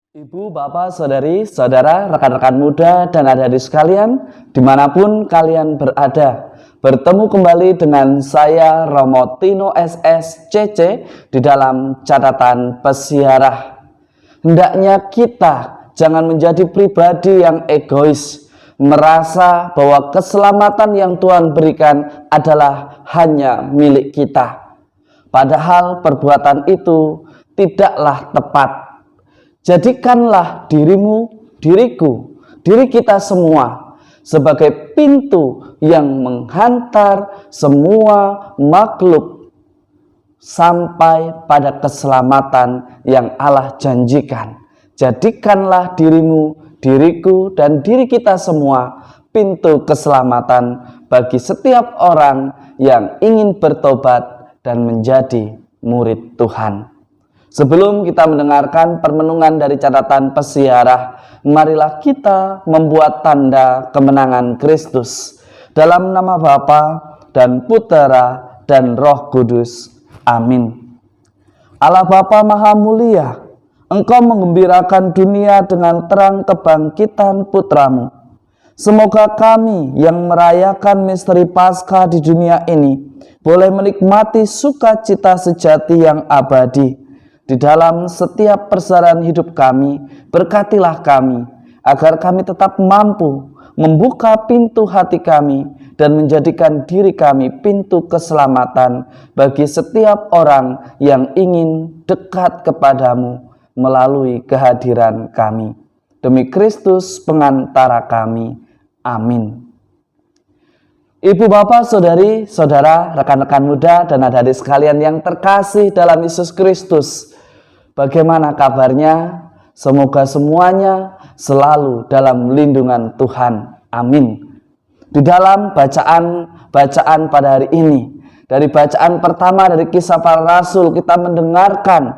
Ibu, bapak, saudari, saudara, rekan-rekan muda, dan adik-adik sekalian, dimanapun kalian berada, bertemu kembali dengan saya Romo Tino SSCC di dalam catatan pesiarah. Hendaknya kita jangan menjadi pribadi yang egois, merasa bahwa keselamatan yang Tuhan berikan adalah hanya milik kita. Padahal perbuatan itu tidaklah tepat. Jadikanlah dirimu, diriku, diri kita semua sebagai pintu yang menghantar semua makhluk sampai pada keselamatan yang Allah janjikan. Jadikanlah dirimu, diriku, dan diri kita semua pintu keselamatan bagi setiap orang yang ingin bertobat dan menjadi murid Tuhan. Sebelum kita mendengarkan permenungan dari catatan pesiarah, marilah kita membuat tanda kemenangan Kristus. Dalam nama Bapa dan Putera dan Roh Kudus. Amin. Allah Bapa Maha Mulia, Engkau menggembirakan dunia dengan terang kebangkitan Putramu. Semoga kami yang merayakan misteri Paskah di dunia ini boleh menikmati sukacita sejati yang abadi. Di dalam setiap perjalanan hidup kami, berkatilah kami, agar kami tetap mampu membuka pintu hati kami dan menjadikan diri kami pintu keselamatan bagi setiap orang yang ingin dekat kepadamu melalui kehadiran kami. Demi Kristus pengantara kami. Amin. Ibu, bapak, saudari, saudara, rekan-rekan muda, dan adik-adik sekalian yang terkasih dalam Yesus Kristus, bagaimana kabarnya? Semoga semuanya selalu dalam lindungan Tuhan. Amin. Di dalam bacaan pada hari ini, dari bacaan pertama dari Kisah Para Rasul, kita mendengarkan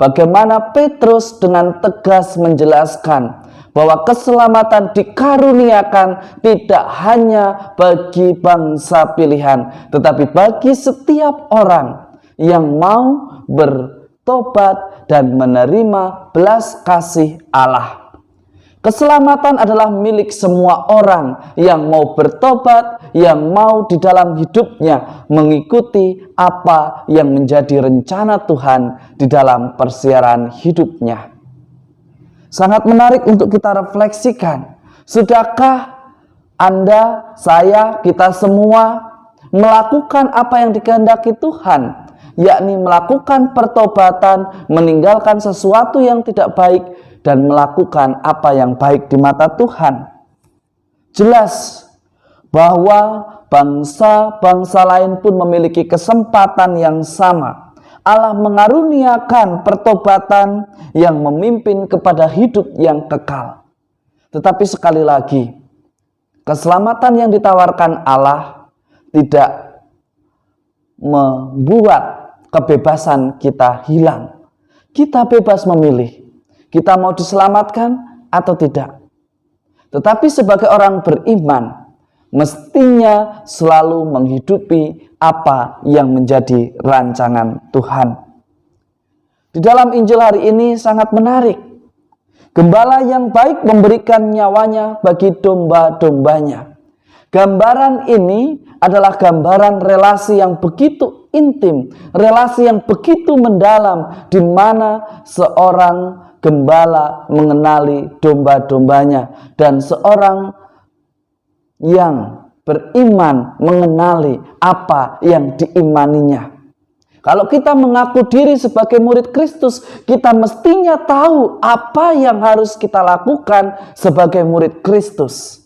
bagaimana Petrus dengan tegas menjelaskan bahwa keselamatan dikaruniakan tidak hanya bagi bangsa pilihan, tetapi bagi setiap orang yang mau bertobat dan menerima belas kasih Allah. Keselamatan adalah milik semua orang yang mau bertobat, yang mau di dalam hidupnya mengikuti apa yang menjadi rencana Tuhan di dalam persiaran hidupnya. Sangat menarik untuk kita refleksikan. Sudahkah Anda, saya, kita semua melakukan apa yang dikehendaki Tuhan? Yakni melakukan pertobatan, meninggalkan sesuatu yang tidak baik, dan melakukan apa yang baik di mata Tuhan. Jelas bahwa bangsa-bangsa lain pun memiliki kesempatan yang sama. Allah mengaruniakan pertobatan yang memimpin kepada hidup yang kekal. Tetapi sekali lagi, keselamatan yang ditawarkan Allah tidak membuat kebebasan kita hilang. Kita bebas memilih, kita mau diselamatkan atau tidak. Tetapi sebagai orang beriman, mestinya selalu menghidupi apa yang menjadi rancangan Tuhan. Di dalam Injil hari ini sangat menarik. Gembala yang baik memberikan nyawanya bagi domba-dombanya. Gambaran ini adalah gambaran relasi yang begitu intim, relasi yang begitu mendalam, di mana seorang gembala mengenali domba-dombanya dan seorang yang beriman mengenali apa yang diimaninya. Kalau kita mengaku diri sebagai murid Kristus, kita mestinya tahu apa yang harus kita lakukan sebagai murid Kristus.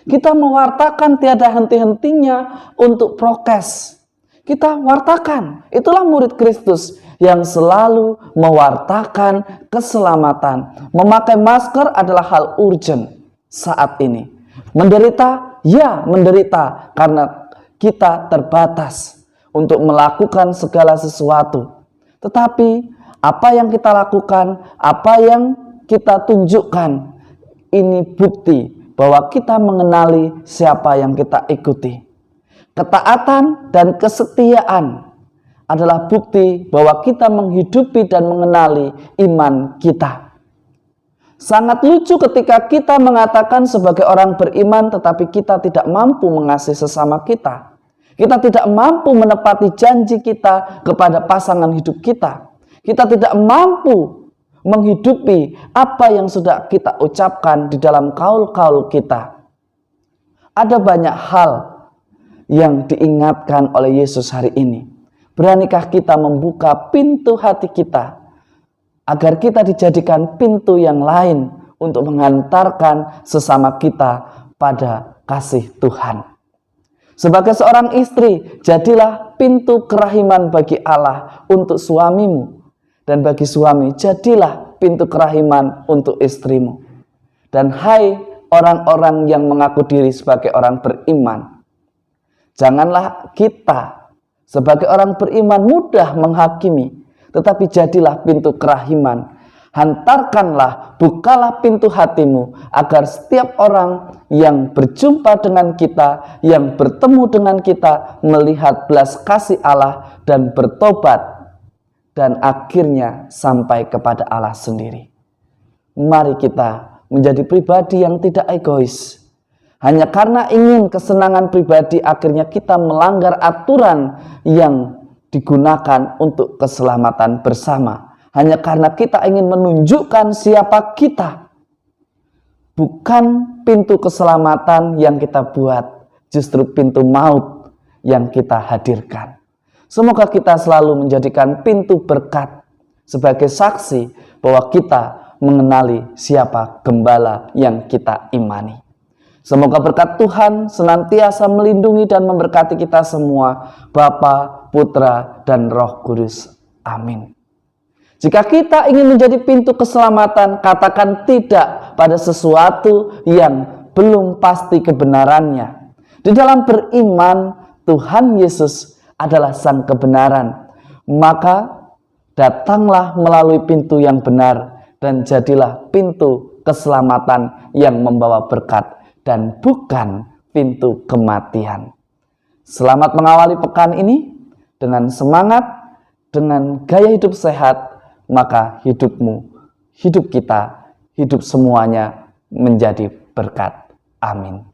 Kita mewartakan tiada henti-hentinya untuk prokes. Kita wartakan, itulah murid Kristus yang selalu mewartakan keselamatan. Memakai masker adalah hal urgent saat ini. Menderita, ya menderita, karena kita terbatas untuk melakukan segala sesuatu. Tetapi apa yang kita lakukan, apa yang kita tunjukkan, ini bukti bahwa kita mengenali siapa yang kita ikuti. Ketaatan dan kesetiaan adalah bukti bahwa kita menghidupi dan mengenali iman kita. Sangat lucu ketika kita mengatakan sebagai orang beriman tetapi kita tidak mampu mengasihi sesama kita. Kita tidak mampu menepati janji kita kepada pasangan hidup kita. Kita tidak mampu menghidupi apa yang sudah kita ucapkan di dalam kaul-kaul kita. Ada banyak hal yang diingatkan oleh Yesus hari ini. Beranikah kita membuka pintu hati kita agar kita dijadikan pintu yang lain untuk menghantarkan sesama kita pada kasih Tuhan. Sebagai seorang istri, jadilah pintu kerahiman bagi Allah untuk suamimu. Dan bagi suami, jadilah pintu kerahiman untuk istrimu. Dan hai orang-orang yang mengaku diri sebagai orang beriman, janganlah kita sebagai orang beriman mudah menghakimi, tetapi jadilah pintu kerahiman. Hantarkanlah, bukalah pintu hatimu, agar setiap orang yang berjumpa dengan kita, yang bertemu dengan kita, melihat belas kasih Allah dan bertobat, dan akhirnya sampai kepada Allah sendiri. Mari kita menjadi pribadi yang tidak egois. Hanya karena ingin kesenangan pribadi, akhirnya kita melanggar aturan yang digunakan untuk keselamatan bersama. Hanya karena kita ingin menunjukkan siapa kita. Bukan pintu keselamatan yang kita buat, justru pintu maut yang kita hadirkan. Semoga kita selalu menjadikan pintu berkat sebagai saksi bahwa kita mengenali siapa gembala yang kita imani. Semoga berkat Tuhan senantiasa melindungi dan memberkati kita semua, Bapa, Putra, dan Roh Kudus. Amin. Jika kita ingin menjadi pintu keselamatan, katakan tidak pada sesuatu yang belum pasti kebenarannya. Di dalam beriman, Tuhan Yesus adalah sang kebenaran. Maka datanglah melalui pintu yang benar dan jadilah pintu keselamatan yang membawa berkat dan bukan pintu kematian. Selamat mengawali pekan ini dengan semangat, dengan gaya hidup sehat, maka hidupmu, hidup kita, hidup semuanya menjadi berkat. Amin.